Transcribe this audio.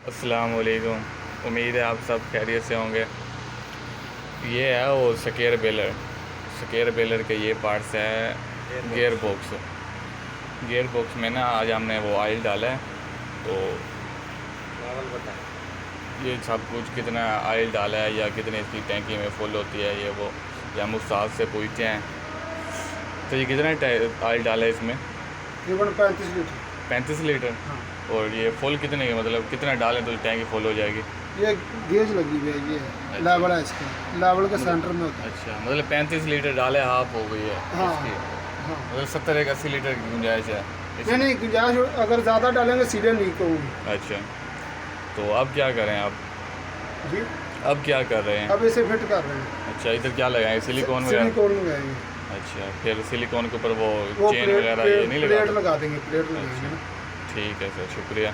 अस्सलाम वालेकुम। उम्मीद है आप सब खैरियत से होंगे। ये है वो स्केयर बेलर के ये पार्ट्स है गियर बॉक्स में ना आज हमने वो ऑयल डाला है। तो ये सब कुछ कितना ऑयल डाला है या कितनी इसकी टैंकी में फुल होती है ये वो या हम उस्ताद से पूछते हैं। तो ये कितना ऑयल डाला है इसमें? तकरीबन 35 लीटर। 35 लीटर। हाँ। और ये फुल कितने की, मतलब कितना डालें तो टैंकी फुल हो जाएगी? ये गेज लगी हुई है, ये अच्छा। लेवल है इसका, लेवल के सेंटर में होता है। अच्छा, मतलब 35 लीटर डाले हाफ हो गई है हाँ इसकी। हाँ। मतलब 70 80 लीटर की गुंजाइश है नहीं नहीं, गुंजाइश अगर ज़्यादा डालेंगे सीधे लीक होगी। अच्छा, तो अब क्या करें आप? जी, अब क्या कर रहे हैं? अब इसे फिट कर रहे हैं। अच्छा, इधर क्या लगाएंगे? सिलिकॉन वगैरह? सिलिकॉन लगाएंगे। अच्छा, फिर सिलिकॉन के ऊपर वो वो चेन प्लेट वगैरह ये नहीं प्लेट लगा? लगा देंगे, प्लेट लगाएंगे ना। ठीक है सर, शुक्रिया।